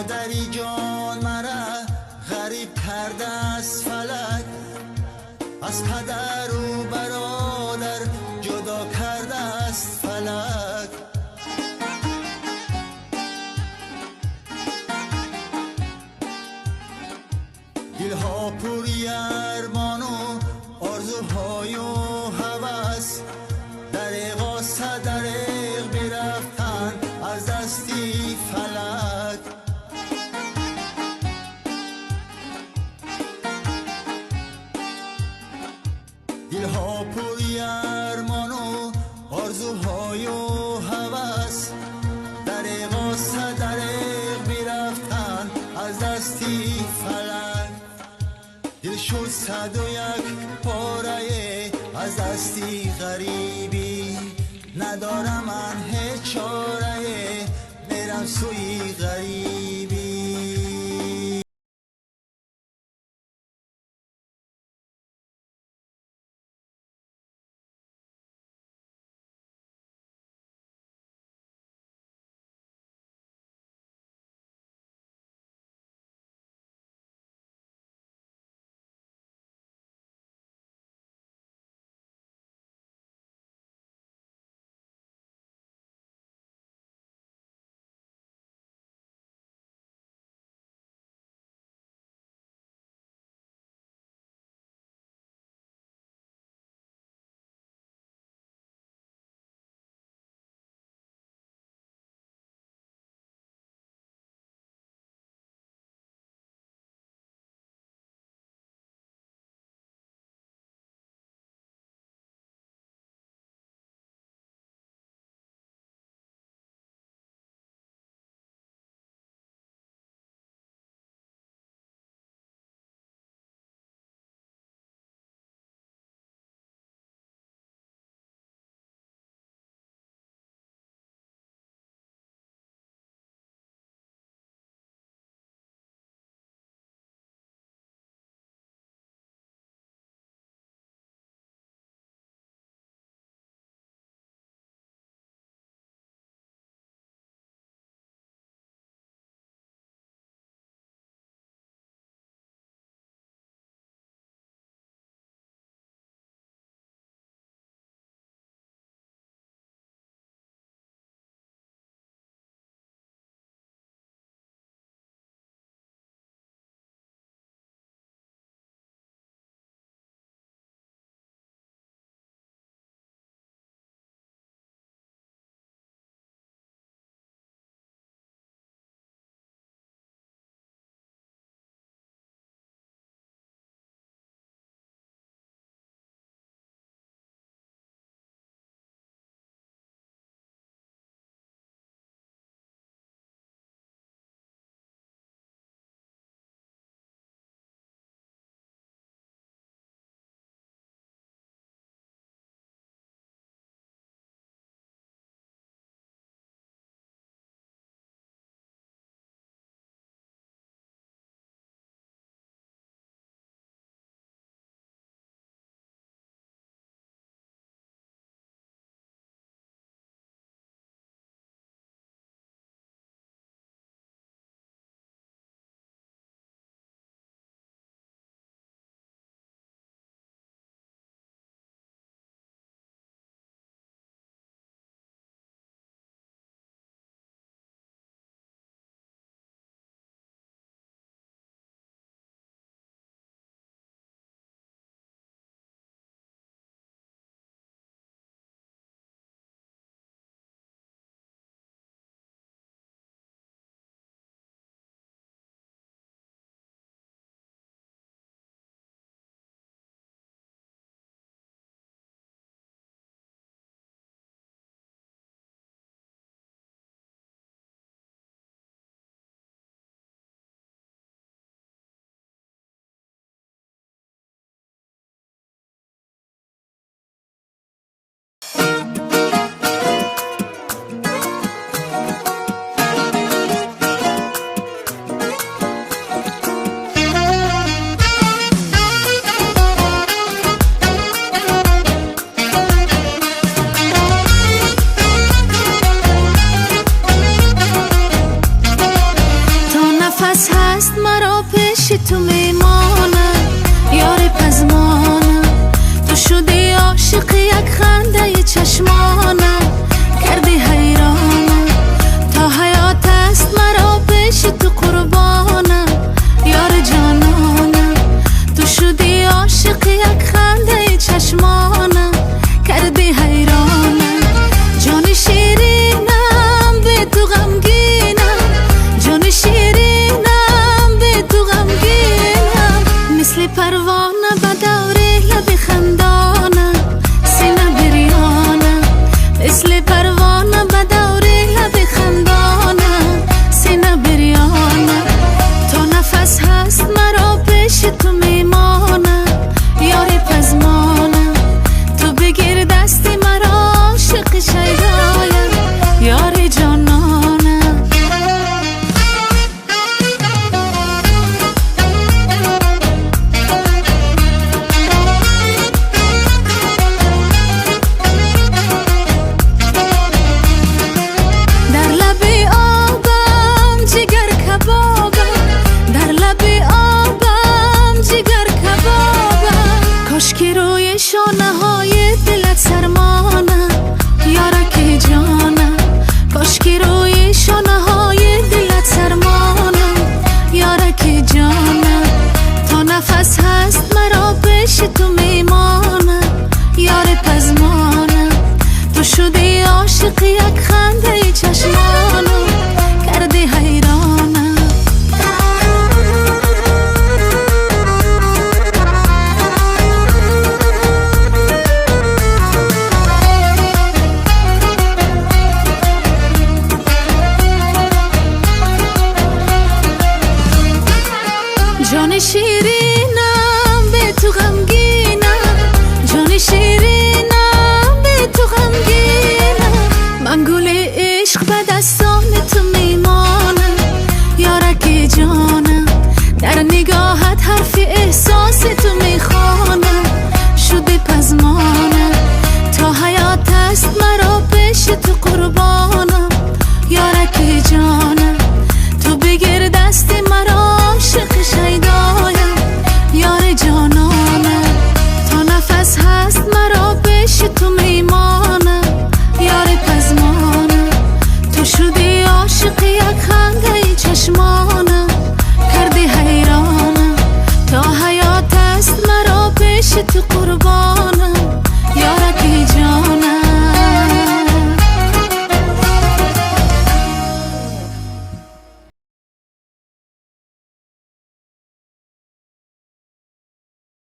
مادری جان مرا غریب کرده از فلک، از پدر و برادر جدا کرده است فلک. دلها پوری ارمان و آرزوهای و هوس، دریغ و صدریغ برفتن از دستی فلک. دلها پوری ارمان و آرزوهای و هوس، دریغ و صدریغ برفتن از دستی فلک. دل شد 101 پاره از دستی غریبی، ندارم من هیچ چاره، میرم سوی غریبی. تو میمانم یار پزمانم تو شدی عاشق یک خنده چشمانم کردی حیرانم تا حیات است مرا پیش تو قربانم یار جانانم تو شدی عاشق یک خنده چشمانم کردی حیرانم جان شیرینم به تو غمگینم جان شیرینم به تو غمگینم مثل پروانه به دور لب خندانم سینه بریانم مثل پروانه به دور لب خندانم سینه بریانم تا نفس هست مرا پیش تو میمانم یاری پزمانم تو بگیر دستی مرا عاشق شیدایم یاری جانانم در لب آبم جگر کبابم در لب آبم جگر کبابم کاشکی روی شانه های دلت سرمانم یارکی جانم کاشکی روی شانه های دلت سرمانم یارکی جانم تا نفس هست مرا پیش تو میمانم یار پزمانم تو شدی عاشق یک خنده چشمانم کردی حیرانم جان شیرینم به تو غمگینم جان شیرینم به تو غمگینم من گل عشق به دستان تو میمانم یارکی جانم در نگاهت حرف احساس تو میخوانم شده پزمانم تا حیات است مرا پیش تو قربانم یارکی جانم تو بگیر دستی مرا عاشق شیدایم یار جانانم تا نفس هست مرا پیش تو میمانم یار پزمانم تو شدی عاشق یک خنده چشمانم کردی حیرانم تا حیات است مرا پیش تو قربانم